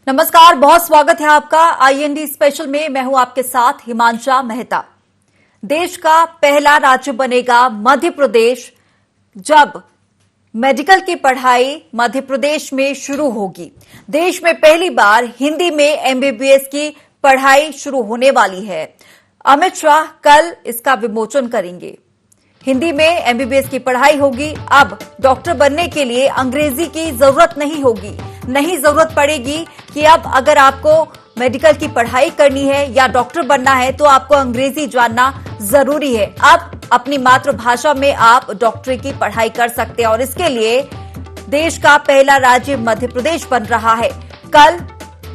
नमस्कार, बहुत स्वागत है आपका आईएनडी स्पेशल में। मैं हूं आपके साथ हिमांशा मेहता। देश का पहला राज्य बनेगा मध्य प्रदेश जब मेडिकल की पढ़ाई मध्य प्रदेश में शुरू होगी। देश में पहली बार हिंदी में एमबीबीएस की पढ़ाई शुरू होने वाली है। अमित शाह कल इसका विमोचन करेंगे। हिंदी में एमबीबीएस की पढ़ाई होगी। अब डॉक्टर बनने के लिए अंग्रेजी की जरूरत नहीं होगी, नहीं जरूरत पड़ेगी कि अब अगर आपको मेडिकल की पढ़ाई करनी है या डॉक्टर बनना है तो आपको अंग्रेजी जानना जरूरी है। अब अपनी मातृभाषा में आप डॉक्टरी की पढ़ाई कर सकते हैं और इसके लिए देश का पहला राज्य मध्य प्रदेश बन रहा है। कल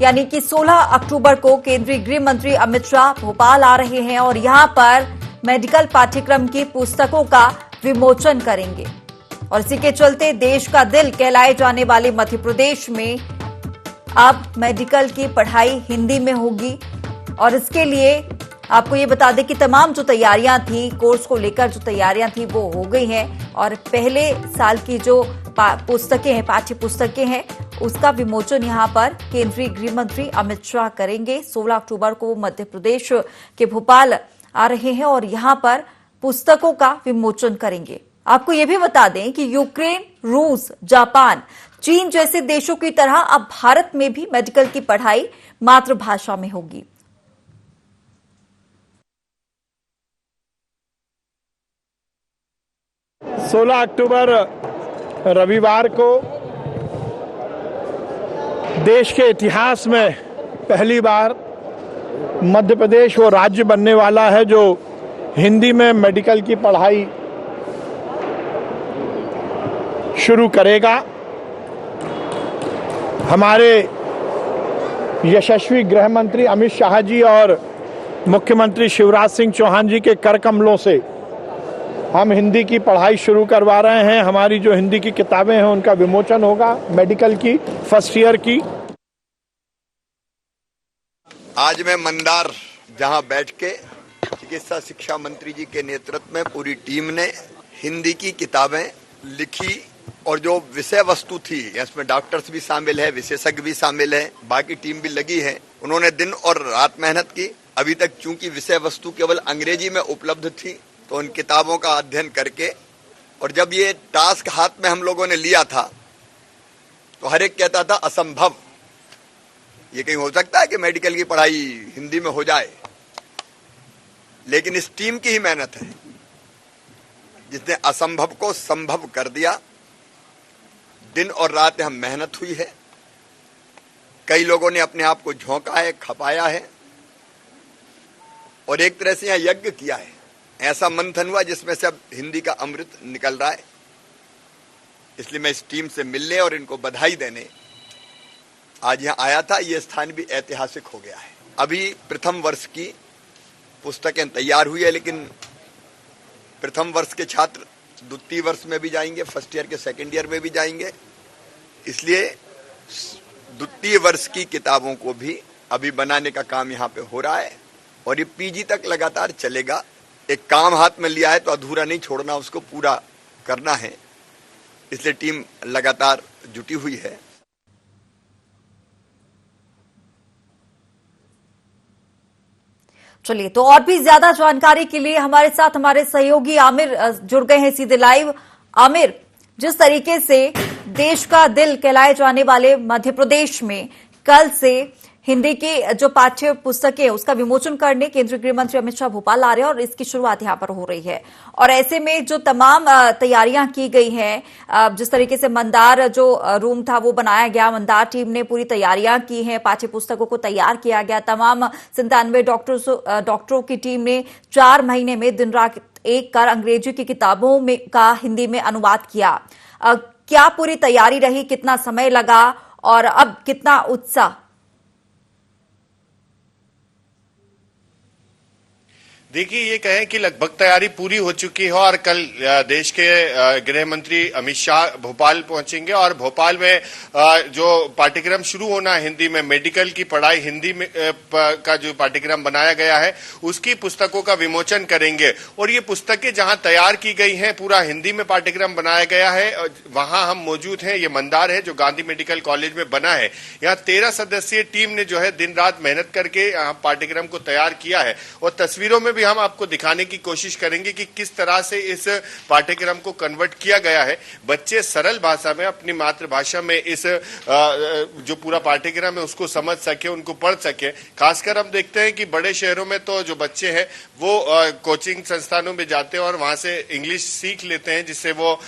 यानी कि 16 अक्टूबर को केंद्रीय गृह मंत्री अमित शाह भोपाल आ रहे हैं और यहां पर मेडिकल पाठ्यक्रम की पुस्तकों का विमोचन करेंगे। और इसी के चलते देश का दिल कहलाए जाने वाले मध्य प्रदेश में अब मेडिकल की पढ़ाई हिंदी में होगी। और इसके लिए आपको ये बता दें कि तमाम जो तैयारियां थी, कोर्स को लेकर जो तैयारियां थी वो हो गई हैं और पहले साल की जो पुस्तकें हैं, पाठ्य पुस्तकें हैं, उसका विमोचन यहां पर केंद्रीय गृह मंत्री अमित शाह करेंगे। 16 अक्टूबर को मध्य प्रदेश के भोपाल आ रहे हैं और यहां पर पुस्तकों का विमोचन करेंगे। आपको यह भी बता दें कि यूक्रेन, रूस, जापान, चीन जैसे देशों की तरह अब भारत में भी मेडिकल की पढ़ाई मातृभाषा में होगी। सोलह अक्टूबर रविवार को देश के इतिहास में पहली बार मध्य प्रदेश वो राज्य बनने वाला है जो हिंदी में मेडिकल की पढ़ाई शुरू करेगा। हमारे यशस्वी गृह मंत्री अमित शाह जी और मुख्यमंत्री शिवराज सिंह चौहान जी के कर कमलों से हम हिंदी की पढ़ाई शुरू करवा रहे हैं। हमारी जो हिंदी की किताबें हैं उनका विमोचन होगा, मेडिकल की फर्स्ट ईयर की। आज मैं मंदार जहां बैठ के चिकित्सा शिक्षा मंत्री जी के नेतृत्व में पूरी टीम ने हिंदी की किताबें लिखी और जो विषय वस्तु थी, इसमें डॉक्टर्स भी शामिल है, विशेषज्ञ भी शामिल है, बाकी टीम भी लगी है। उन्होंने दिन और रात मेहनत की। अभी तक चूंकि विषय वस्तु केवल अंग्रेजी में उपलब्ध थी तो उन किताबों का अध्ययन करके, और जब ये टास्क हाथ में हम लोगों ने लिया था तो हर एक कहता था असंभव, ये कहीं हो सकता है कि मेडिकल की पढ़ाई हिंदी में हो जाए। लेकिन इस टीम की ही मेहनत है जिसने असंभव को संभव कर दिया। दिन और रात हम मेहनत हुई है। कई लोगों ने अपने आप को झोंका है, खपाया है और एक तरह से यहां यज्ञ किया है। ऐसा मंथन हुआ जिसमें से अब हिंदी का अमृत निकल रहा है। इसलिए मैं इस टीम से मिलने और इनको बधाई देने आज यहां आया था। यह स्थान भी ऐतिहासिक हो गया है। अभी प्रथम वर्ष की पुस्तकें तैयार हुई है, लेकिन प्रथम वर्ष के छात्र द्वितीय वर्ष में भी जाएंगे, फर्स्ट ईयर के सेकंड ईयर में भी जाएंगे। इसलिए द्वितीय वर्ष की किताबों को भी अभी बनाने का काम यहाँ पे हो रहा है और ये पीजी तक लगातार चलेगा। एक काम हाथ में लिया है तो अधूरा नहीं छोड़ना, उसको पूरा करना है। इसलिए टीम लगातार जुटी हुई है। चलिए, तो और भी ज्यादा जानकारी के लिए हमारे साथ हमारे सहयोगी आमिर जुड़ गए हैं सीधे लाइव। आमिर, जिस तरीके से देश का दिल कहलाए जाने वाले मध्य प्रदेश में कल से हिंदी की जो पाठ्य पुस्तकें उसका विमोचन करने केंद्रीय गृह मंत्री अमित शाह भोपाल आ रहे हैं और इसकी शुरुआत यहां पर हो रही है, और ऐसे में जो तमाम तैयारियां की गई हैं, जिस तरीके से मंदार जो रूम था वो बनाया गया, मंदार टीम ने पूरी तैयारियां की हैं, पाठ्य पुस्तकों को तैयार किया गया। तमाम 97 डॉक्टरों की टीम ने 4 महीने में दिन रात एक कर अंग्रेजी की किताबों में का हिंदी में अनुवाद किया। क्या पूरी तैयारी रही, कितना समय लगा और अब कितना उत्साह? देखिए, ये कहें कि लगभग तैयारी पूरी हो चुकी है और कल देश के गृह मंत्री अमित शाह भोपाल पहुंचेंगे और भोपाल में जो पाठ्यक्रम शुरू होना है हिंदी में, मेडिकल की पढ़ाई हिंदी में का जो पाठ्यक्रम बनाया गया है उसकी पुस्तकों का विमोचन करेंगे। और ये पुस्तकें जहां तैयार की गई हैं, पूरा हिंदी में पाठ्यक्रम बनाया गया है, वहां हम मौजूद हैं। ये मंदार है जो गांधी मेडिकल कॉलेज में बना है। यहाँ 13 सदस्यीय टीम ने जो है दिन रात मेहनत करके पाठ्यक्रम को तैयार किया है और तस्वीरों में भी हम आपको दिखाने की कोशिश करेंगे कि किस तरह से इस पाठ्यक्रम को कन्वर्ट किया गया है। बच्चे सरल भाषा में, अपनी मातृभाषा में इस जो पूरा पाठ्यक्रम है उसको समझ सके, उनको पढ़ सके। खासकर हम देखते हैं कि बड़े शहरों में तो जो बच्चे हैं वो कोचिंग संस्थानों में जाते हैं और वहां से इंग्लिश सीख लेते हैं, जिससे वो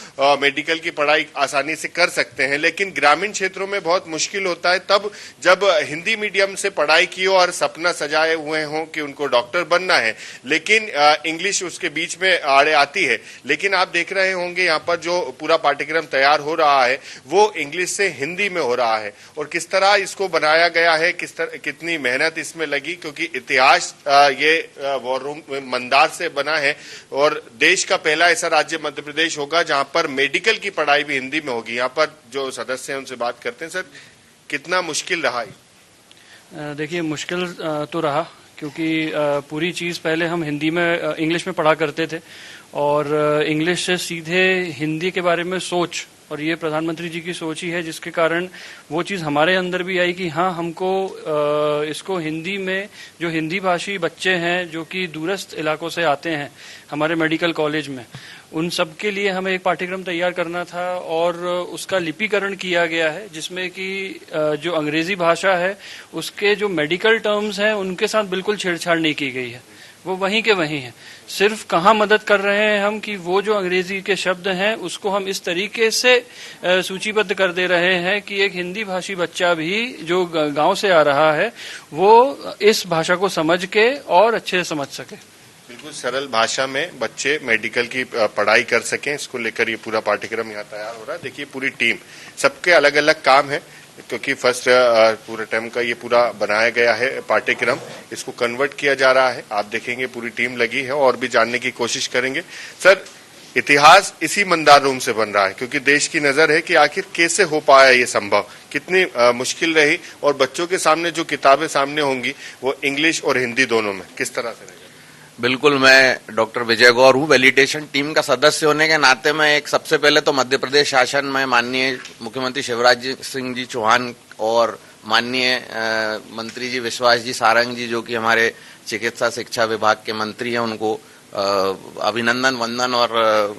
मेडिकल की पढ़ाई आसानी से कर सकते हैं। लेकिन ग्रामीण क्षेत्रों में बहुत मुश्किल होता है तब जब हिंदी मीडियम से पढ़ाई की हो और सपना सजाए हुए हों कि उनको डॉक्टर बनना है, लेकिन इंग्लिश उसके बीच में आड़े आती है। लेकिन आप देख रहे होंगे यहाँ पर जो पूरा पाठ्यक्रम तैयार हो रहा है वो इंग्लिश से हिंदी में हो रहा है और किस तरह इसको बनाया गया है, कितनी मेहनत इसमें लगी, क्योंकि इतिहास ये वॉर रूम मंदार से बना है और देश का पहला ऐसा राज्य मध्य प्रदेश होगा जहां पर मेडिकल की पढ़ाई भी हिंदी में होगी। यहाँ पर जो सदस्य हैं उनसे बात करते हैं। सर, कितना मुश्किल रहा? देखिए, मुश्किल तो रहा क्योंकि पूरी चीज़ पहले हम हिंदी में इंग्लिश में पढ़ा करते थे और इंग्लिश से सीधे हिंदी के बारे में सोच, और ये प्रधानमंत्री जी की सोच ही है जिसके कारण वो चीज़ हमारे अंदर भी आई कि हाँ, हमको इसको हिंदी में, जो हिंदी भाषी बच्चे हैं जो कि दूरस्थ इलाकों से आते हैं हमारे मेडिकल कॉलेज में, उन सब के लिए हमें एक पाठ्यक्रम तैयार करना था और उसका लिपिकरण किया गया है जिसमें कि जो अंग्रेजी भाषा है उसके जो मेडिकल टर्म्स हैं उनके साथ बिल्कुल छेड़छाड़ नहीं की गई है, वो वहीं के वहीं हैं। सिर्फ कहाँ मदद कर रहे हैं हम कि वो जो अंग्रेजी के शब्द हैं उसको हम इस तरीके से सूचीबद्ध कर दे रहे हैं कि एक हिंदी भाषी बच्चा भी जो गांव से आ रहा है वो इस भाषा को समझ के और अच्छे से समझ सके। बिल्कुल सरल भाषा में बच्चे मेडिकल की पढ़ाई कर सकें, इसको लेकर ये पूरा पाठ्यक्रम यहाँ तैयार हो रहा है। देखिए, पूरी टीम, सबके अलग अलग काम है क्योंकि फर्स्ट पूरे टर्म का ये पूरा बनाया गया है पाठ्यक्रम, इसको कन्वर्ट किया जा रहा है। आप देखेंगे पूरी टीम लगी है और भी जानने की कोशिश करेंगे। सर, इतिहास इसी मंदार रूम से बन रहा है क्योंकि देश की नजर है कि आखिर कैसे हो पाया ये संभव, कितनी मुश्किल रही और बच्चों के सामने जो किताबें सामने होंगी वो इंग्लिश और हिंदी दोनों में किस तरह से रहेगा? बिल्कुल, मैं डॉक्टर विजय गौर हूँ। वैलिडेशन टीम का सदस्य होने के नाते मैं एक सबसे पहले तो मध्य प्रदेश शासन में माननीय मुख्यमंत्री शिवराज सिंह जी चौहान और माननीय मंत्री जी विश्वास जी सारंग जी जो कि हमारे चिकित्सा शिक्षा विभाग के मंत्री हैं, उनको अभिनंदन, वंदन और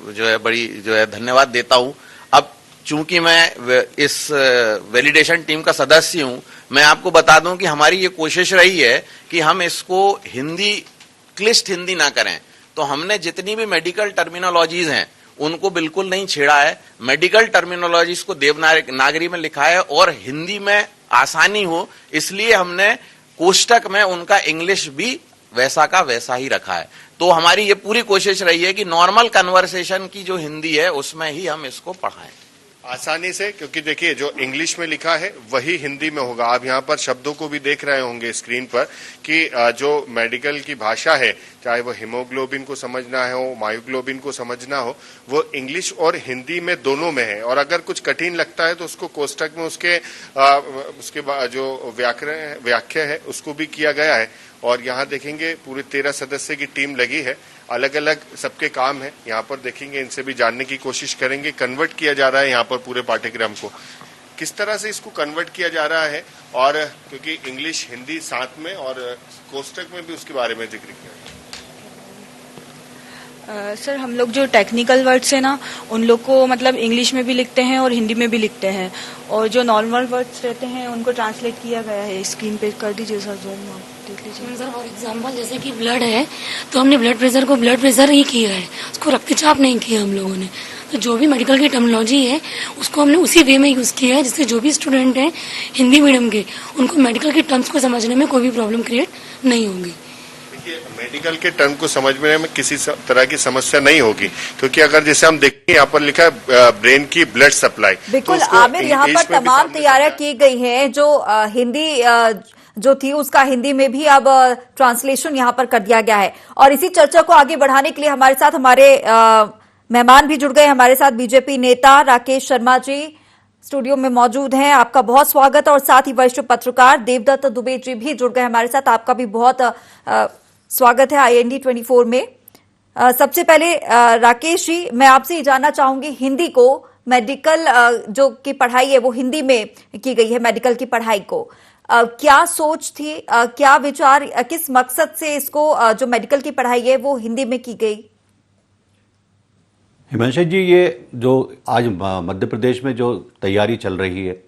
जो है बड़ी जो है धन्यवाद देता हूँ। अब चूंकि मैं इस वैलिडेशन टीम का सदस्य हूँ, मैं आपको बता दूं कि हमारी ये कोशिश रही है कि हम इसको हिंदी, क्लिष्ट हिंदी ना करें। तो हमने जितनी भी मेडिकल टर्मिनोलॉजीज हैं उनको बिल्कुल नहीं छेड़ा है। मेडिकल टर्मिनोलॉजीज को देवनागरी में लिखा है और हिंदी में आसानी हो इसलिए हमने कोष्टक में उनका इंग्लिश भी वैसा का वैसा ही रखा है। तो हमारी ये पूरी कोशिश रही है कि नॉर्मल कन्वर्सेशन की जो हिंदी है उसमें ही हम इसको पढ़ाएं आसानी से, क्योंकि देखिए जो इंग्लिश में लिखा है वही हिंदी में होगा। आप यहाँ पर शब्दों को भी देख रहे होंगे स्क्रीन पर कि जो मेडिकल की भाषा है, चाहे वो हीमोग्लोबिन को समझना हो, मायोग्लोबिन को समझना हो, वो इंग्लिश और हिंदी में दोनों में है। और अगर कुछ कठिन लगता है तो उसको कोष्टक में उसके जो व्याख्या है उसको भी किया गया है। और यहाँ देखेंगे पूरे 13 सदस्य की टीम लगी है, अलग अलग सबके काम है। यहाँ पर देखेंगे, इनसे भी जानने की कोशिश करेंगे। कन्वर्ट किया जा रहा है यहाँ पर पूरे पाठ्यक्रम को, किस तरह से इसको कन्वर्ट किया जा रहा है, और क्योंकि इंग्लिश हिंदी साथ में और कोष्टक में भी उसके बारे में जिक्र किया। सर, हम लोग जो टेक्निकल वर्ड्स है ना उन लोग को मतलब इंग्लिश में भी लिखते हैं और हिंदी में भी लिखते हैं, और जो नॉर्मल वर्ड्स रहते हैं उनको ट्रांसलेट किया गया है। स्क्रीन पे कर दीजिए सर, जो देख लीजिए सर। फॉर एग्जांपल जैसे कि ब्लड है तो हमने ब्लड प्रेशर को ब्लड प्रेशर ही किया है, उसको रक्तचाप नहीं किया हम लोगों ने। तो जो भी मेडिकल की टर्मिनोलॉजी है उसको हमने उसी वे में यूज़ किया है जिससे जो भी स्टूडेंट हैं हिंदी मीडियम के उनको मेडिकल के टर्म्स को समझने में कोई भी प्रॉब्लम क्रिएट नहीं होगी। मेडिकल के टर्म को समझने में किसी तरह की समस्या नहीं होगी, क्योंकि अगर जैसे हम देखते हैं यहाँ पर लिखा है ब्रेन की ब्लड सप्लाई। बिल्कुल आमिर, यहाँ पर तमाम तैयारियां की गई हैं। जो हिंदी जो थी उसका हिंदी में भी अब ट्रांसलेशन यहां पर कर दिया गया है। और इसी चर्चा को आगे बढ़ाने के लिए हमारे साथ हमारे मेहमान भी जुड़ गए। हमारे साथ बीजेपी नेता राकेश शर्मा जी स्टूडियो में मौजूद हैं, आपका बहुत स्वागत। और साथ ही वरिष्ठ पत्रकार देवदत्त दुबे जी भी जुड़ गए हमारे साथ, आपका भी बहुत स्वागत है IND 24 में। सबसे पहले राकेश जी, मैं आपसे ये जानना चाहूंगी, हिंदी को मेडिकल जो की पढ़ाई है वो हिंदी में की गई है, मेडिकल की पढ़ाई को क्या सोच थी, क्या विचार, किस मकसद से इसको जो मेडिकल की पढ़ाई है वो हिंदी में की गई? हिमांशु जी, ये जो आज मध्य प्रदेश में जो तैयारी चल रही है,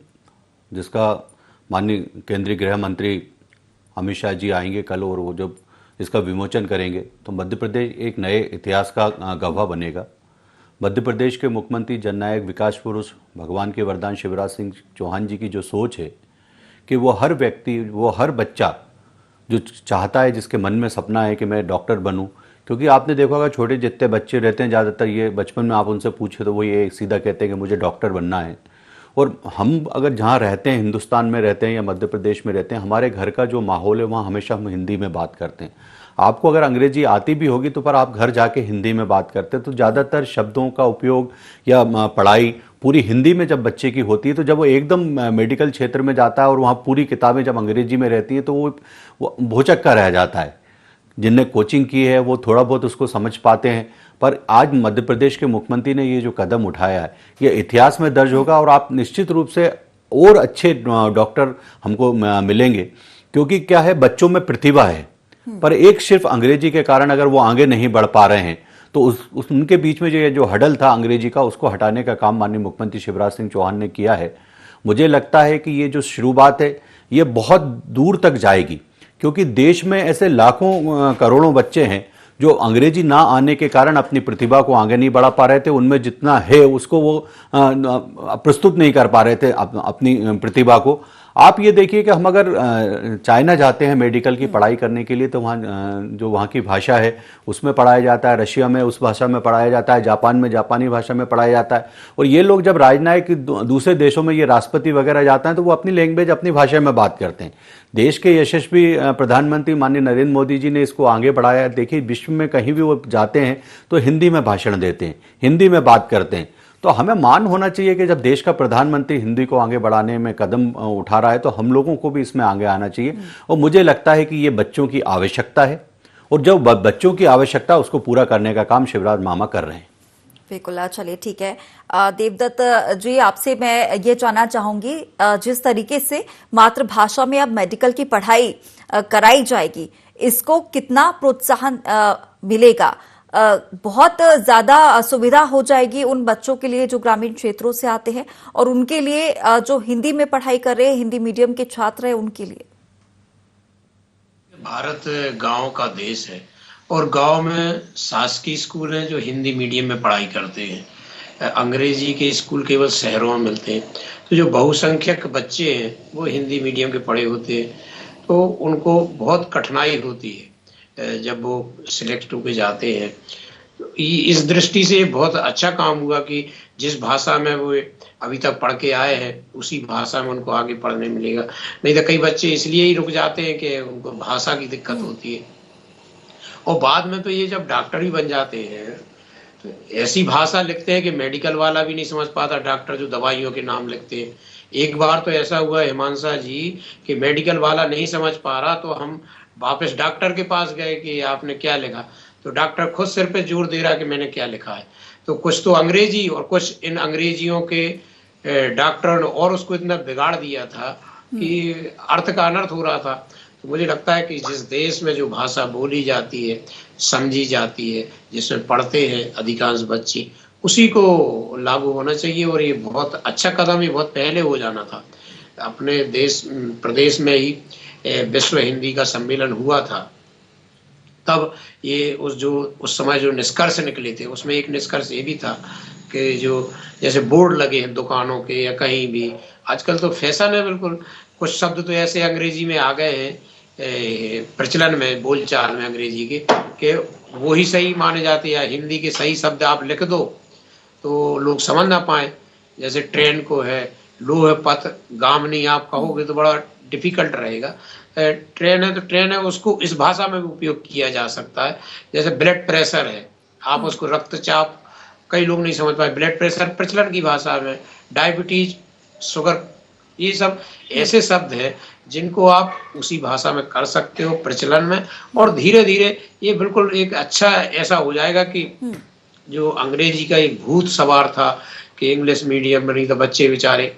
जिसका माननीय केंद्रीय गृह मंत्री अमित शाह जी आएंगे कल और वो जब इसका विमोचन करेंगे तो मध्य प्रदेश एक नए इतिहास का गवाह बनेगा। मध्य प्रदेश के मुख्यमंत्री जननायक विकास पुरुष भगवान के वरदान शिवराज सिंह चौहान जी की जो सोच है कि वो हर व्यक्ति, वो हर बच्चा जो चाहता है, जिसके मन में सपना है कि मैं डॉक्टर बनूं, क्योंकि आपने देखा होगा छोटे जितने बच्चे रहते हैं ज़्यादातर ये बचपन में आप उनसे पूछे तो वो ये सीधा कहते हैं कि मुझे डॉक्टर बनना है। और हम अगर जहाँ रहते हैं, हिंदुस्तान में रहते हैं या मध्य प्रदेश में रहते हैं, हमारे घर का जो माहौल है वहाँ हमेशा हम हिंदी में बात करते हैं। आपको अगर अंग्रेजी आती भी होगी तो पर आप घर जाके हिंदी में बात करते हैं, तो ज़्यादातर शब्दों का उपयोग या पढ़ाई पूरी हिंदी में जब बच्चे की होती है, तो जब वो एकदम मेडिकल क्षेत्र में जाता है और वहाँ पूरी किताबें जब अंग्रेजी में रहती है तो वो भौचक्का रह जाता है। जिनने कोचिंग की है वो थोड़ा बहुत उसको समझ पाते हैं, पर आज मध्य प्रदेश के मुख्यमंत्री ने ये जो कदम उठाया है ये इतिहास में दर्ज होगा और आप निश्चित रूप से और अच्छे डॉक्टर हमको मिलेंगे, क्योंकि क्या है, बच्चों में प्रतिभा है, पर एक सिर्फ अंग्रेजी के कारण अगर वो आगे नहीं बढ़ पा रहे हैं तो उनके बीच में जो हडल था अंग्रेजी का, उसको हटाने का काम माननीय मुख्यमंत्री शिवराज सिंह चौहान ने किया है। मुझे लगता है कि ये जो शुरुआत है ये बहुत दूर तक जाएगी, क्योंकि देश में ऐसे लाखों करोड़ों बच्चे हैं जो अंग्रेजी ना आने के कारण अपनी प्रतिभा को आगे नहीं बढ़ा पा रहे थे, उनमें जितना है उसको वो प्रस्तुत नहीं कर पा रहे थे अपनी प्रतिभा को। आप ये देखिए कि हम अगर चाइना जाते हैं मेडिकल की पढ़ाई करने के लिए तो वहाँ जो वहाँ की भाषा है उसमें पढ़ाया जाता है, रशिया में उस भाषा में पढ़ाया जाता है, जापान में जापानी भाषा में पढ़ाया जाता है। और ये लोग जब राजनयिक दूसरे देशों में ये राष्ट्रपति वगैरह जाते हैं तो वो अपनी लैंग्वेज, अपनी भाषा में बात करते हैं। देश के यशस्वी प्रधानमंत्री माननीय नरेंद्र मोदी जी ने इसको आगे बढ़ाया। देखिए, विश्व में कहीं भी वो जाते हैं तो हिंदी में भाषण देते हैं, हिंदी में बात करते हैं। तो हमें मान होना चाहिए कि जब देश का प्रधानमंत्री हिंदी को आगे बढ़ाने में कदम उठा रहा है तो हम लोगों को भी इसमें आगे आना चाहिए। और मुझे लगता है कि ये बच्चों की आवश्यकता है और जो बच्चों की आवश्यकता उसको पूरा करने का काम शिवराज मामा कर रहे हैं। बिल्कुल, चलिए ठीक है। देवदत्त जी, आपसे मैं ये जानना चाहूंगी, जिस तरीके से मातृभाषा में अब मेडिकल की पढ़ाई कराई जाएगी, इसको कितना प्रोत्साहन मिलेगा? बहुत ज्यादा सुविधा हो जाएगी उन बच्चों के लिए जो ग्रामीण क्षेत्रों से आते हैं और उनके लिए जो हिंदी में पढ़ाई कर रहे हैं, हिंदी मीडियम के छात्र हैं, उनके लिए। भारत गांव का देश है और गांव में शासकीय स्कूल हैं जो हिंदी मीडियम में पढ़ाई करते हैं, अंग्रेजी के स्कूल केवल शहरों में मिलते हैं। तो जो बहुसंख्यक बच्चे हैं वो हिंदी मीडियम के पढ़े होते हैं, तो उनको बहुत कठिनाई होती है जब वो सिलेक्ट होके जाते हैं। तो इस दृष्टि से बहुत अच्छा काम हुआ कि जिस भाषा में वो अभी तक पढ़ के आए हैं उसी भाषा में उनको आगे पढ़ने मिलेगा। नहीं तो कई बच्चे इसलिए ही रुक जाते हैं कि उनको भाषा की दिक्कत होती है और बाद में तो ये जब डॉक्टर ही बन जाते हैं तो ऐसी भाषा लिखते हैं कि मेडिकल वाला भी नहीं समझ पाता, डॉक्टर जो दवाइयों के नाम लिखते हैं। एक बार तो ऐसा हुआ हिमांशा जी कि मेडिकल वाला नहीं समझ पा रहा तो हम वापस डॉक्टर के पास गए कि आपने क्या लिखा, तो डॉक्टर खुद सिर पे जोर दे रहा कि मैंने क्या लिखा है। तो कुछ तो अंग्रेजी और कुछ इन अंग्रेजियों के डॉक्टर ने और उसको इतना बिगाड़ दिया था कि अर्थ का अनर्थ हो रहा था। तो मुझे लगता है कि जिस देश में जो भाषा बोली जाती है, समझी जाती है, जिसमें पढ़ते हैं अधिकांश बच्चे, उसी को लागू होना चाहिए। और ये बहुत अच्छा कदम, ये बहुत पहले हो जाना था। अपने देश प्रदेश में ही विश्व हिंदी का सम्मेलन हुआ था, तब ये उस समय जो निष्कर्ष निकले थे उसमें एक निष्कर्ष ये भी था कि जो जैसे बोर्ड लगे हैं दुकानों के या कहीं भी, आजकल तो फैशन है बिल्कुल, कुछ शब्द तो ऐसे अंग्रेजी में आ गए हैं प्रचलन में, बोलचाल में अंग्रेजी के, कि वो ही सही माने जाते हैं। या हिंदी के सही शब्द आप लिख दो तो लोग समझ ना पाए। जैसे ट्रेन को है लोह पथ गामनी, आप कहोगे तो बड़ा डिफिकल्ट रहेगा। ट्रेन है तो ट्रेन है, उसको इस भाषा में भी उपयोग किया जा सकता है। जैसे ब्लड प्रेशर है, आप उसको रक्तचाप, कई लोग नहीं समझ पाए, ब्लड प्रेशर प्रचलन की भाषा में, डायबिटीज, शुगर, ये सब ऐसे शब्द हैं जिनको आप उसी भाषा में कर सकते हो प्रचलन में, और धीरे धीरे ये बिल्कुल एक अच्छा ऐसा हो जाएगा कि जो अंग्रेजी का एक भूत सवार था कि इंग्लिश मीडियम में नहीं तो बच्चे बेचारे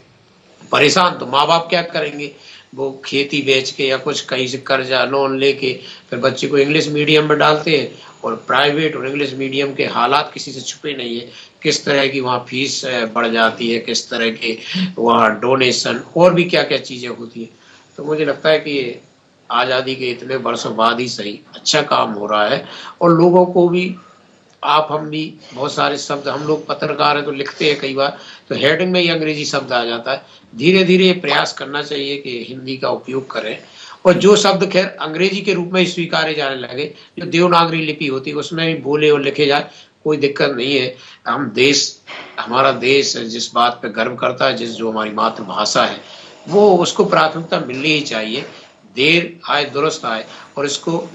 परेशान, तो माँ बाप क्या करेंगे, वो खेती बेच के या कुछ कहीं से कर्जा लोन लेके फिर बच्चे को इंग्लिश मीडियम में डालते हैं। और प्राइवेट और इंग्लिश मीडियम के हालात किसी से छुपे नहीं है, किस तरह की वहाँ फीस बढ़ जाती है, किस तरह के वहाँ डोनेशन और भी क्या क्या चीजें होती है। तो मुझे लगता है कि आज़ादी के इतने वर्षों बाद ही सही अच्छा काम हो रहा है, और लोगों को भी, आप हम भी बहुत सारे शब्द, हम लोग पत्रकार हैं तो लिखते हैं कई बार तो हेडिंग में ही अंग्रेजी शब्द आ जाता है। धीरे धीरे प्रयास करना चाहिए कि हिंदी का उपयोग करें, और जो शब्द खैर अंग्रेजी के रूप में ही स्वीकारे जाने लगे, जो देवनागरी लिपि होती है उसमें भी बोले और लिखे जाए, कोई दिक्कत नहीं है। हमारा देश जिस बात पे गर्व करता है, जो हमारी मातृभाषा है, वो उसको प्राथमिकता मिलनी ही चाहिए। देर आए दुरुस्त आए, और इसको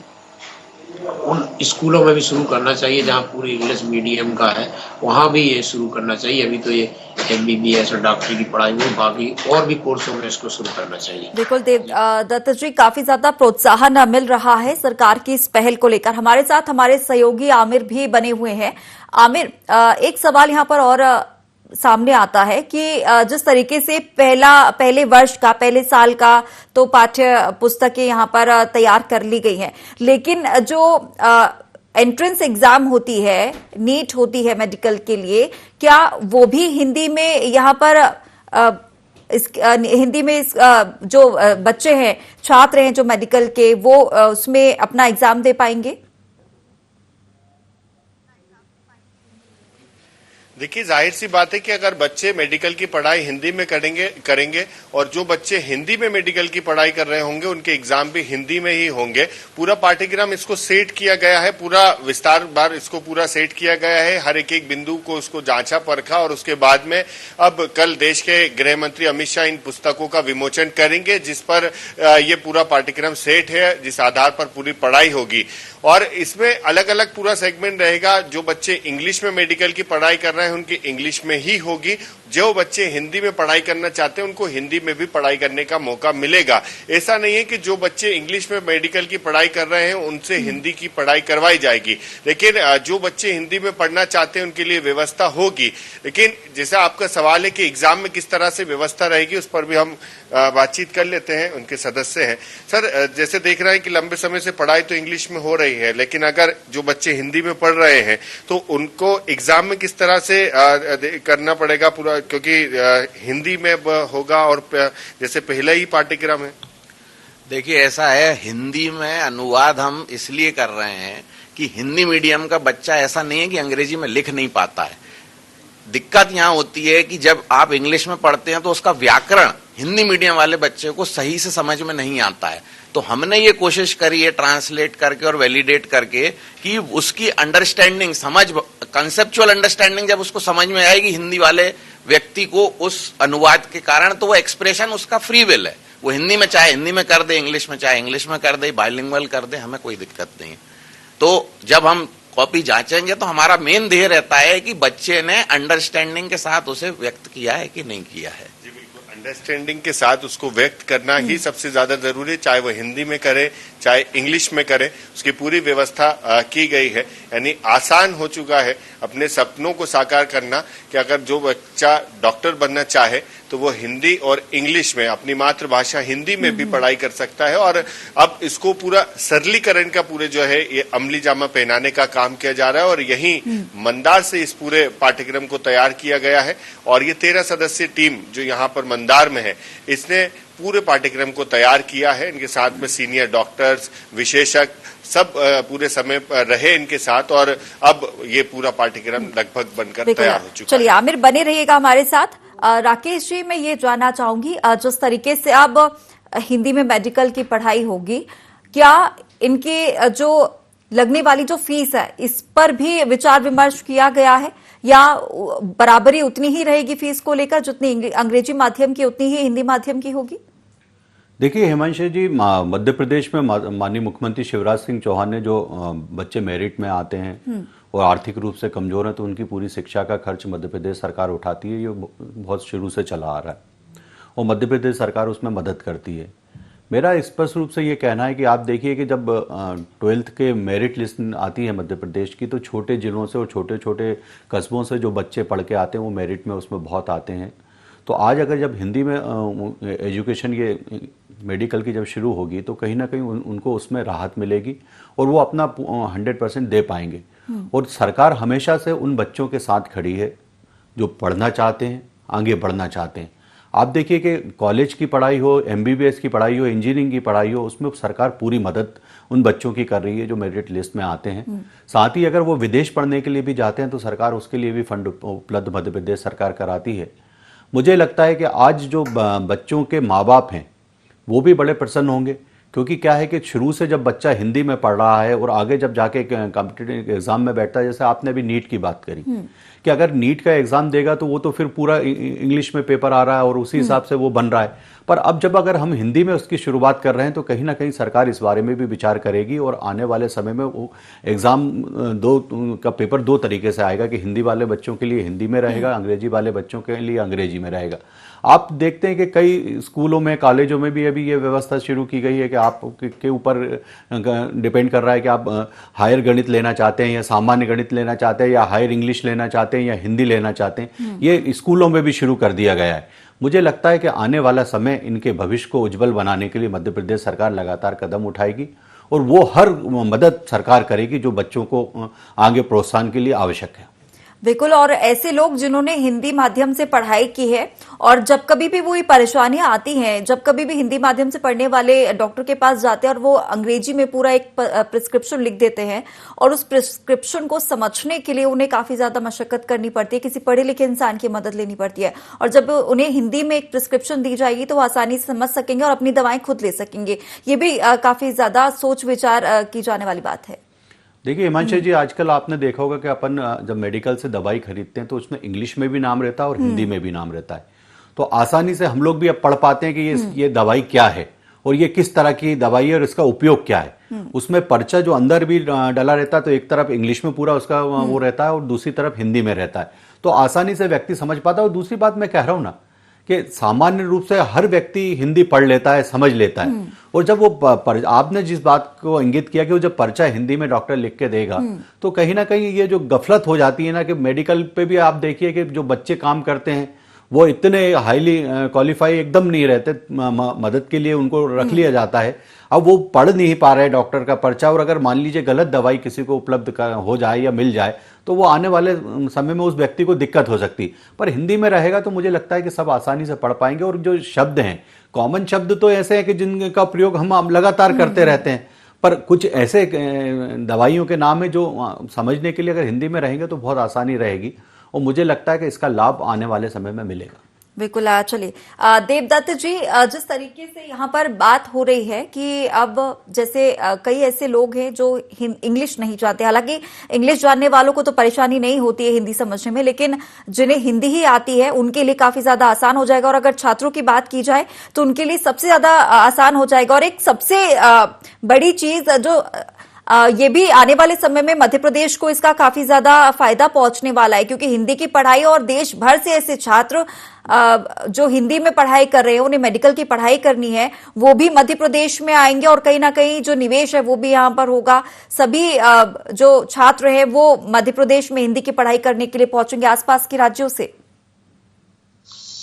उन स्कूलों में भी शुरू करना चाहिए जहाँ पूरी इंग्लिश मीडियम का है, वहाँ भी ये शुरू करना चाहिए। अभी तो ये MBBS और डॉक्टरी की पढ़ाई में, बाकी और भी कोर्सों में इसको शुरू करना चाहिए। बिल्कुल दत्त जी, काफी ज्यादा प्रोत्साहन मिल रहा है सरकार की इस पहल को लेकर। हमारे साथ हमारे सहयोगी आमिर भी बने हुए हैं। आमिर, एक सवाल यहाँ पर और सामने आता है कि जिस तरीके से पहले वर्ष का, पहले साल का तो पाठ्य पुस्तकें यहाँ पर तैयार कर ली गई हैं, लेकिन जो एंट्रेंस एग्जाम होती है, नीट होती है मेडिकल के लिए, क्या वो भी हिंदी में यहाँ पर हिंदी में जो बच्चे हैं, छात्र हैं जो मेडिकल के, वो उसमें अपना एग्जाम दे पाएंगे? देखिए, जाहिर सी बात है कि अगर बच्चे मेडिकल की पढ़ाई हिंदी में करेंगे और जो बच्चे हिंदी में मेडिकल की पढ़ाई कर रहे होंगे उनके एग्जाम भी हिंदी में ही होंगे। पूरा पाठ्यक्रम इसको सेट किया गया है, पूरा विस्तार बार इसको पूरा सेट किया गया है, हर एक बिंदु को उसको जांचा परखा, और उसके बाद में अब कल देश के गृह मंत्री अमित शाह इन पुस्तकों का विमोचन करेंगे, जिस पर ये पूरा पाठ्यक्रम सेट है, जिस आधार पर पूरी पढ़ाई होगी। और इसमें अलग अलग पूरा सेगमेंट रहेगा। जो बच्चे इंग्लिश में मेडिकल की पढ़ाई कर रहे हैं उनकी इंग्लिश में ही होगी, जो बच्चे हिंदी में पढ़ाई करना चाहते हैं उनको हिंदी में भी पढ़ाई करने का मौका मिलेगा। ऐसा नहीं है कि जो बच्चे इंग्लिश में मेडिकल की पढ़ाई कर रहे हैं उनसे हिंदी की पढ़ाई करवाई जाएगी, लेकिन जो बच्चे हिंदी में पढ़ना चाहते हैं उनके लिए व्यवस्था होगी। लेकिन जैसा आपका सवाल है कि एग्जाम में किस तरह से व्यवस्था रहेगी, उस पर भी हम बातचीत कर लेते हैं। उनके सदस्य हैं। सर, जैसे देख रहे हैं कि लंबे समय से पढ़ाई तो इंग्लिश में हो रही है, लेकिन अगर जो बच्चे हिंदी में पढ़ रहे हैं तो उनको एग्जाम में किस तरह से करना पड़ेगा पूरा, क्योंकि हिंदी में होगा और जैसे पहले ही पाठ्यक्रम है। देखिए, ऐसा है, हिंदी में अनुवाद हम इसलिए कर रहे हैं कि हिंदी मीडियम का बच्चा ऐसा नहीं है कि अंग्रेजी में लिख नहीं पाता है। दिक्कत यहाँ होती है कि जब आप इंग्लिश में पढ़ते हैं तो उसका व्याकरण हिंदी मीडियम वाले बच्चे को सही से समझ में नहीं आता है। तो हमने ये कोशिश करी है ट्रांसलेट करके और वैलिडेट करके कि उसकी अंडरस्टैंडिंग, समझ, कंसेप्चुअल अंडरस्टैंडिंग जब उसको समझ में आएगी हिंदी वाले व्यक्ति को उस अनुवाद के कारण, तो वो एक्सप्रेशन उसका फ्री विल है। वो हिंदी में चाहे हिंदी में कर दे, इंग्लिश में चाहे इंग्लिश में कर दे, बाइलिंगुअल कर दे, हमें कोई दिक्कत नहीं है। तो जब हम कॉपी जांचेंगे तो हमारा मेन ध्येय रहता है कि बच्चे ने अंडरस्टैंडिंग के साथ उसे व्यक्त किया है कि नहीं किया है। जी बिल्कुल, अंडरस्टैंडिंग के साथ उसको व्यक्त करना ही सबसे ज्यादा जरूरी है, चाहे वो हिंदी में करे चाहे इंग्लिश में करे, उसकी पूरी व्यवस्था की गई है। यानी आसान हो चुका है अपने सपनों को साकार करना कि अगर जो बच्चा डॉक्टर बनना चाहे तो वो हिंदी और इंग्लिश में, अपनी मातृभाषा हिंदी में भी पढ़ाई कर सकता है। और अब इसको पूरा सरलीकरण का पूरे जो है ये अमली जामा पहनाने का काम किया जा रहा है, और यही मंदार से इस पूरे पाठ्यक्रम को तैयार किया गया है। और ये 13 सदस्यीय टीम जो यहाँ पर मंदार में है, इसने पूरे पाठ्यक्रम को तैयार किया है। इनके साथ में सीनियर डॉक्टर्स, विशेषज्ञ सब पूरे समय रहे इनके साथ, और अब ये पूरा पाठ्यक्रम लगभग बनकर तैयार हो चुका है। चलिए आमिर, बने रहिएगा हमारे साथ। राकेश जी, मैं ये जानना चाहूंगी, जिस तरीके से अब हिंदी में मेडिकल की पढ़ाई होगी, क्या इनके जो लगने वाली जो फीस है इस पर भी विचार विमर्श किया गया है, या बराबरी उतनी ही रहेगी फीस को लेकर, जितनी अंग्रेजी माध्यम की उतनी ही हिंदी माध्यम की होगी? देखिए हिमांशु जी, मध्य प्रदेश में माननीय मुख्यमंत्री शिवराज सिंह चौहान ने जो बच्चे मेरिट में आते हैं और आर्थिक रूप से कमजोर हैं तो उनकी पूरी शिक्षा का खर्च मध्य प्रदेश सरकार उठाती है। ये बहुत शुरू से चला आ रहा है और मध्य प्रदेश सरकार उसमें मदद करती है। मेरा स्पष्ट रूप से ये कहना है कि आप देखिए कि जब 12th के मेरिट लिस्ट आती है मध्य प्रदेश की, तो छोटे जिलों से और छोटे छोटे कस्बों से जो बच्चे पढ़ के आते हैं वो मेरिट में उसमें बहुत आते हैं। तो आज अगर जब हिंदी में एजुकेशन ये मेडिकल की जब शुरू होगी तो कहीं ना कहीं उनको उसमें राहत मिलेगी और वो अपना 100% दे पाएंगे। और सरकार हमेशा से उन बच्चों के साथ खड़ी है जो पढ़ना चाहते हैं, आगे बढ़ना चाहते हैं। आप देखिए कि कॉलेज की पढ़ाई हो, MBBS की पढ़ाई हो, इंजीनियरिंग की पढ़ाई हो, उसमें सरकार पूरी मदद उन बच्चों की कर रही है जो मेरिट लिस्ट में आते हैं। साथ ही अगर वो विदेश पढ़ने के लिए भी जाते हैं तो सरकार उसके लिए भी फंड उपलब्ध मध्य प्रदेश सरकार कराती है। मुझे लगता है कि आज जो बच्चों के माँ बाप हैं वो भी बड़े प्रसन्न होंगे, क्योंकि क्या है कि शुरू से जब बच्चा हिंदी में पढ़ रहा है और आगे जब जाके कॉम्पिटिटिव एग्जाम में बैठता है, जैसे आपने अभी नीट की बात करी कि अगर नीट का एग्जाम देगा तो वो तो फिर पूरा इंग्लिश में पेपर आ रहा है और उसी हिसाब से वो बन रहा है। पर अब जब अगर हम हिंदी में उसकी शुरुआत कर रहे हैं तो कहीं ना कहीं सरकार इस बारे में भी विचार करेगी और आने वाले समय में वो एग्जाम का पेपर 2 तरीके से आएगा कि हिंदी वाले बच्चों के लिए हिंदी में रहेगा, अंग्रेजी वाले बच्चों के लिए अंग्रेजी में रहेगा। आप देखते हैं कि कई स्कूलों में, कॉलेजों में भी अभी ये व्यवस्था शुरू की गई है कि आप के ऊपर डिपेंड कर रहा है कि आप हायर गणित लेना चाहते हैं या सामान्य गणित लेना चाहते हैं या हायर इंग्लिश लेना चाहते हैं या हिंदी लेना चाहते हैं। ये स्कूलों में भी शुरू कर दिया गया है। मुझे लगता है कि आने वाला समय इनके भविष्य को उज्जवल बनाने के लिए मध्य प्रदेश सरकार लगातार कदम उठाएगी और वो हर मदद सरकार करेगी जो बच्चों को आगे प्रोत्साहन के लिए आवश्यक है। बिल्कुल। और ऐसे लोग जिन्होंने हिंदी माध्यम से पढ़ाई की है और जब कभी भी वो परेशानियां आती हैं, जब कभी भी हिंदी माध्यम से पढ़ने वाले डॉक्टर के पास जाते हैं और वो अंग्रेजी में पूरा एक प्रिस्क्रिप्शन लिख देते हैं और उस प्रिस्क्रिप्शन को समझने के लिए उन्हें काफी ज्यादा मशक्कत करनी पड़ती है, किसी पढ़े लिखे इंसान की मदद लेनी पड़ती है। और जब उन्हें हिंदी में एक प्रिस्क्रिप्शन दी जाएगी तो वो आसानी से समझ सकेंगे और अपनी दवाएं खुद ले सकेंगे। ये भी काफी ज्यादा सोच विचार की जाने वाली बात है। देखिए हिमांशु जी, आजकल आपने देखा होगा कि अपन जब मेडिकल से दवाई खरीदते हैं तो उसमें इंग्लिश में भी नाम रहता है और हिंदी में भी नाम रहता है। तो आसानी से हम लोग भी अब पढ़ पाते हैं कि ये दवाई क्या है और ये किस तरह की दवाई है और इसका उपयोग क्या है। उसमें पर्चा जो अंदर भी डला रहता है तो एक तरफ इंग्लिश में पूरा उसका वो रहता है और दूसरी तरफ हिंदी में रहता है, तो आसानी से व्यक्ति समझ पाता है। और दूसरी बात मैं कह रहा हूं ना कि सामान्य रूप से हर व्यक्ति हिंदी पढ़ लेता है, समझ लेता है। और जब वो आपने जिस बात को इंगित किया कि वो जब पर्चा हिंदी में डॉक्टर लिख के देगा तो कहीं ना कहीं ये जो गफलत हो जाती है ना कि मेडिकल पे भी आप देखिए कि जो बच्चे काम करते हैं वो इतने हाईली क्वालिफाई एकदम नहीं रहते, मदद के लिए उनको रख लिया जाता है। अब वो पढ़ नहीं पा रहे डॉक्टर का पर्चा और अगर मान लीजिए गलत दवाई किसी को उपलब्ध हो जाए या मिल जाए तो वो आने वाले समय में उस व्यक्ति को दिक्कत हो सकती। पर हिंदी में रहेगा तो मुझे लगता है कि सब आसानी से पढ़ पाएंगे। और जो शब्द हैं, कॉमन शब्द तो ऐसे हैं कि जिनका प्रयोग हम लगातार करते रहते हैं, पर कुछ ऐसे दवाइयों के नाम है जो समझने के लिए अगर हिंदी में रहेंगे तो बहुत आसानी रहेगी और मुझे लगता है कि इसका लाभ आने वाले समय में मिलेगा। बिल्कुल। चलिए देवदत्त जी, जिस तरीके से यहाँ पर बात हो रही है कि अब जैसे कई ऐसे लोग हैं जो इंग्लिश नहीं जानते, हालांकि इंग्लिश जानने वालों को तो परेशानी नहीं होती है हिंदी समझने में, लेकिन जिन्हें हिंदी ही आती है उनके लिए काफी ज्यादा आसान हो जाएगा। और अगर छात्रों की बात की जाए तो उनके लिए सबसे ज्यादा आसान हो जाएगा। और एक सबसे बड़ी चीज जो ये भी आने वाले समय में मध्य प्रदेश को इसका काफी ज्यादा फायदा पहुंचने वाला है, क्योंकि हिंदी की पढ़ाई और देश भर से ऐसे छात्र जो हिंदी में पढ़ाई कर रहे हैं, उन्हें मेडिकल की पढ़ाई करनी है, वो भी मध्य प्रदेश में आएंगे और कहीं ना कहीं जो निवेश है वो भी यहाँ पर होगा। सभी जो छात्र हैं वो मध्य प्रदेश में हिंदी की पढ़ाई करने के लिए पहुंचेंगे आसपास के राज्यों से।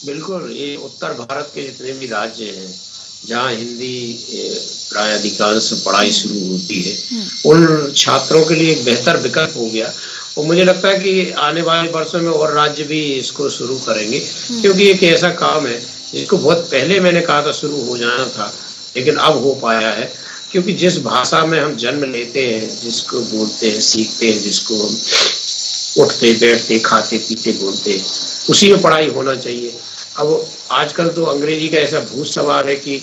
बिल्कुल, ये उत्तर भारत के जितने भी राज्य हैं जहाँ हिंदी प्राय अधिकांश पढ़ाई शुरू होती है, उन छात्रों के लिए एक बेहतर विकल्प हो गया। और मुझे लगता है कि आने वाले वर्षों में और राज्य भी इसको शुरू करेंगे, क्योंकि एक ऐसा काम है जिसको बहुत पहले मैंने कहा था शुरू हो जाना था, लेकिन अब हो पाया है। क्योंकि जिस भाषा में हम जन्म लेते हैं, जिसको बोलते हैं, सीखते हैं, जिसको हम उठते बैठते खाते पीते बोलते हैं, उसी में पढ़ाई होना चाहिए। अब आजकल तो अंग्रेजी का ऐसा भूत सवार है कि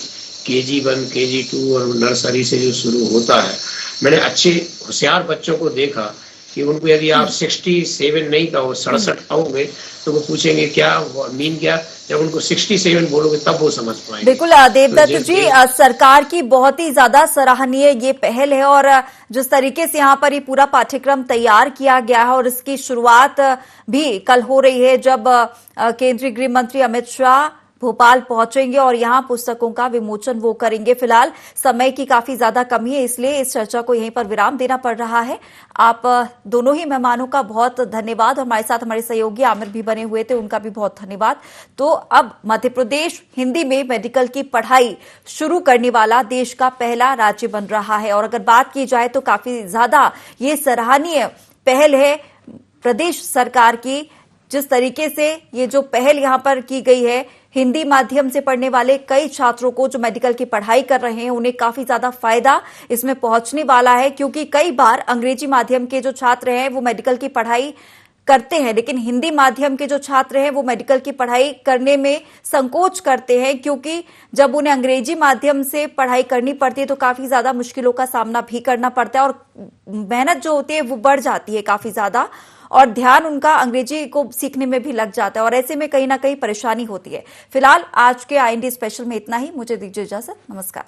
KG1, KG2 और नर्सरी से जो शुरू होता है, मैंने अच्छे होशियार बच्चों को देखा कि उनको यदि आप 67 नहीं कहो, 67 कहोगे तो वो पूछेंगे क्या मीन क्या, जब उनको 67 बोलोगे तब वो समझ पाएंगे। बिल्कुल देवदत्त जी, सरकार की बहुत ही ज्यादा सराहनीय ये पहल है और जिस तरीके से यहाँ पर ये पूरा पाठ्यक्रम तैयार किया गया है और इसकी शुरुआत भी कल हो रही है जब केंद्रीय गृह मंत्री अमित शाह भोपाल पहुंचेंगे और यहां पुस्तकों का विमोचन वो करेंगे। फिलहाल समय की काफी ज्यादा कमी है, इसलिए इस चर्चा को यहीं पर विराम देना पड़ रहा है। आप दोनों ही मेहमानों का बहुत धन्यवाद। हमारे साथ हमारे सहयोगी आमिर भी बने हुए थे, उनका भी बहुत धन्यवाद। तो अब मध्य प्रदेश हिंदी में मेडिकल की पढ़ाई शुरू करने वाला देश का पहला राज्य बन रहा है और अगर बात की जाए तो काफी ज्यादा ये सराहनीय पहल है प्रदेश सरकार की। जिस तरीके से ये जो पहल यहां पर की गई है, हिंदी माध्यम से पढ़ने वाले कई छात्रों को जो मेडिकल की पढ़ाई कर रहे हैं उन्हें काफी ज्यादा फायदा इसमें पहुंचने वाला है, क्योंकि कई बार अंग्रेजी माध्यम के जो छात्र हैं वो मेडिकल की पढ़ाई करते हैं, लेकिन हिंदी माध्यम के जो छात्र हैं वो मेडिकल की पढ़ाई करने में संकोच करते हैं, क्योंकि जब उन्हें अंग्रेजी माध्यम से पढ़ाई करनी पड़ती है तो काफी ज्यादा मुश्किलों का सामना भी करना पड़ता है और मेहनत जो होती है वो बढ़ जाती है काफी ज्यादा और ध्यान उनका अंग्रेजी को सीखने में भी लग जाता है और ऐसे में कहीं ना कहीं परेशानी होती है। फिलहाल आज के IND स्पेशल में इतना ही। मुझे दीजिए इजाजत। नमस्कार।